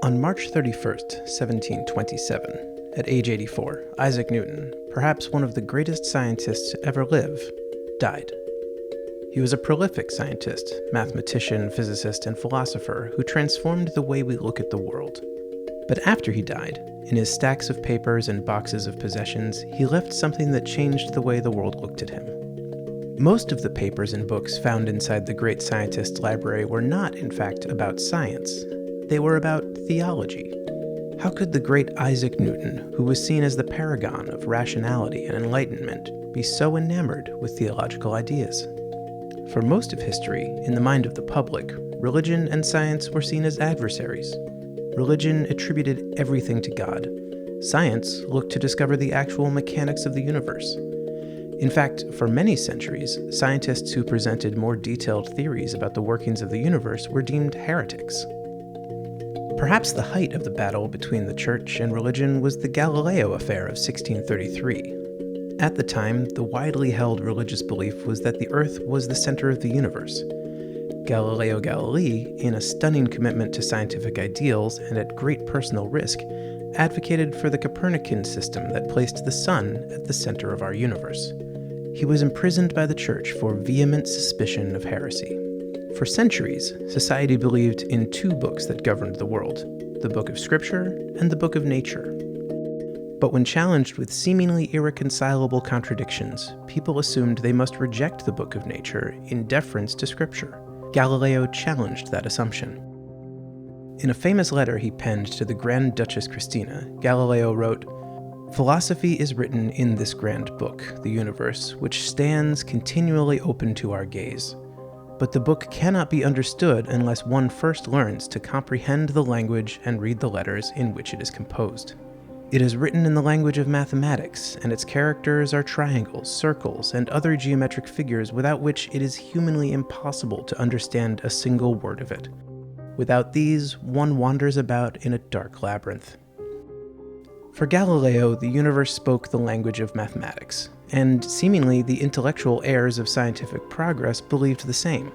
On March 31st, 1727, at age 84, Isaac Newton, perhaps one of the greatest scientists to ever live, died. He was a prolific scientist, mathematician, physicist, and philosopher who transformed the way we look at the world. But after he died, in his stacks of papers and boxes of possessions, he left something that changed the way the world looked at him. Most of the papers and books found inside the great scientist's library were not, in fact, about science. They were about theology. How could the great Isaac Newton, who was seen as the paragon of rationality and enlightenment, be so enamored with theological ideas? For most of history, in the mind of the public, religion and science were seen as adversaries. Religion attributed everything to God. Science looked to discover the actual mechanics of the universe. In fact, for many centuries, scientists who presented more detailed theories about the workings of the universe were deemed heretics. Perhaps the height of the battle between the church and religion was the Galileo affair of 1633. At the time, the widely held religious belief was that the Earth was the center of the universe. Galileo Galilei, in a stunning commitment to scientific ideals and at great personal risk, advocated for the Copernican system that placed the sun at the center of our universe. He was imprisoned by the church for vehement suspicion of heresy. For centuries, society believed in two books that governed the world, the Book of Scripture and the Book of Nature. But when challenged with seemingly irreconcilable contradictions, people assumed they must reject the Book of Nature in deference to Scripture. Galileo challenged that assumption. In a famous letter he penned to the Grand Duchess Christina, Galileo wrote, "Philosophy is written in this grand book, the universe, which stands continually open to our gaze. But the book cannot be understood unless one first learns to comprehend the language and read the letters in which it is composed. It is written in the language of mathematics, and its characters are triangles, circles, and other geometric figures without which it is humanly impossible to understand a single word of it. Without these, one wanders about in a dark labyrinth." For Galileo, the universe spoke the language of mathematics, and seemingly the intellectual heirs of scientific progress believed the same.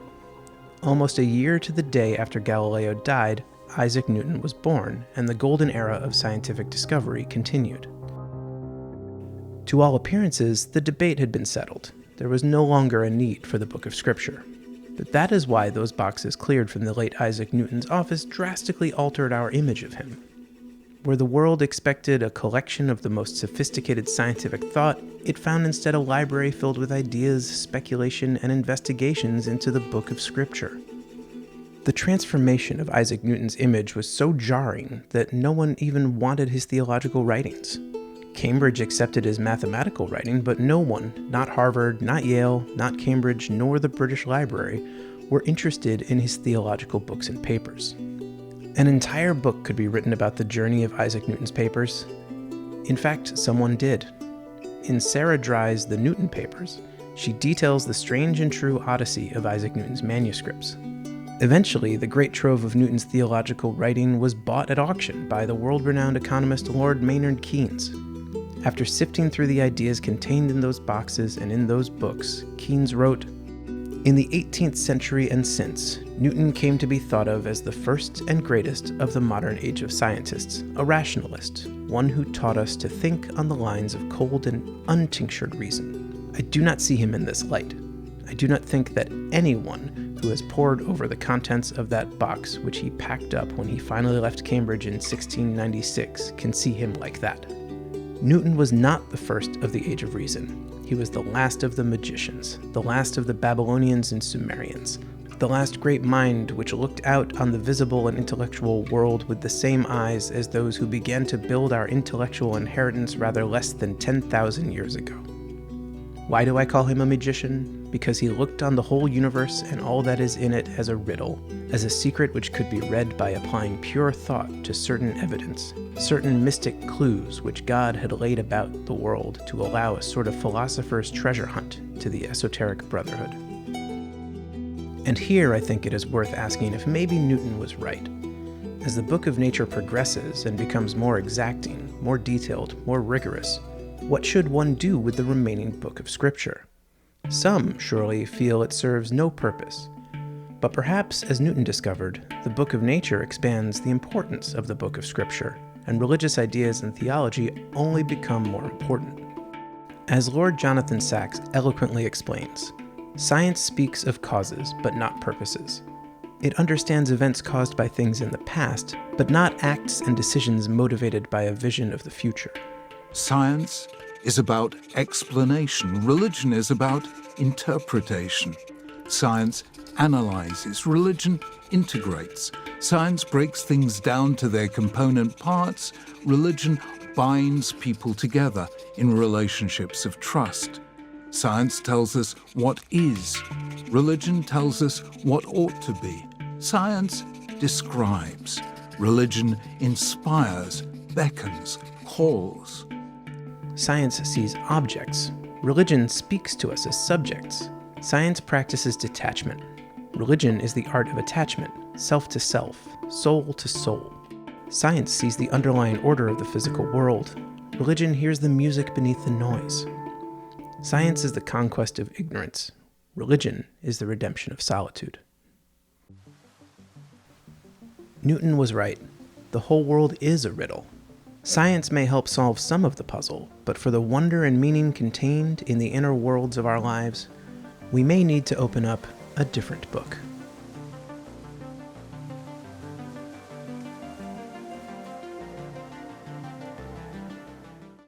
Almost a year to the day after Galileo died, Isaac Newton was born, and the golden era of scientific discovery continued. To all appearances, the debate had been settled. There was no longer a need for the Book of Scripture. But that is why those boxes cleared from the late Isaac Newton's office drastically altered our image of him. Where the world expected a collection of the most sophisticated scientific thought, it found instead a library filled with ideas, speculation, and investigations into the Book of Scripture. The transformation of Isaac Newton's image was so jarring that no one even wanted his theological writings. Cambridge accepted his mathematical writing, but no one, not Harvard, not Yale, not Cambridge, nor the British Library, were interested in his theological books and papers. An entire book could be written about the journey of Isaac Newton's papers. In fact, someone did. In Sarah Dry's The Newton Papers, she details the strange and true odyssey of Isaac Newton's manuscripts. Eventually, the great trove of Newton's theological writing was bought at auction by the world-renowned economist Lord Maynard Keynes. After sifting through the ideas contained in those boxes and in those books, Keynes wrote, "In the 18th century and since, Newton came to be thought of as the first and greatest of the modern age of scientists, a rationalist, one who taught us to think on the lines of cold and untinctured reason. I do not see him in this light. I do not think that anyone who has pored over the contents of that box which he packed up when he finally left Cambridge in 1696 can see him like that. Newton was not the first of the age of reason. He was the last of the magicians, the last of the Babylonians and Sumerians, the last great mind which looked out on the visible and intellectual world with the same eyes as those who began to build our intellectual inheritance rather less than 10,000 years ago. Why do I call him a magician? Because he looked on the whole universe and all that is in it as a riddle, as a secret which could be read by applying pure thought to certain evidence, certain mystic clues which God had laid about the world to allow a sort of philosopher's treasure hunt to the esoteric brotherhood." And here I think it is worth asking if maybe Newton was right. As the Book of Nature progresses and becomes more exacting, more detailed, more rigorous, what should one do with the remaining Book of Scripture? Some surely feel it serves no purpose. But perhaps, as Newton discovered, the book of nature expands the importance of the book of Scripture, and religious ideas and theology only become more important. As Lord Jonathan Sacks eloquently explains, science speaks of causes but not purposes. It understands events caused by things in the past, but not acts and decisions motivated by a vision of the future. Science is about explanation. Religion is about interpretation. Science analyzes. Religion integrates. Science breaks things down to their component parts. Religion binds people together in relationships of trust. Science tells us what is. Religion tells us what ought to be. Science describes. Religion inspires, beckons, calls. Science sees objects. Religion speaks to us as subjects. Science practices detachment. Religion is the art of attachment, self to self, soul to soul. Science sees the underlying order of the physical world. Religion hears the music beneath the noise. Science is the conquest of ignorance. Religion is the redemption of solitude. Newton was right. The whole world is a riddle. Science may help solve some of the puzzle, but for the wonder and meaning contained in the inner worlds of our lives, we may need to open up a different book.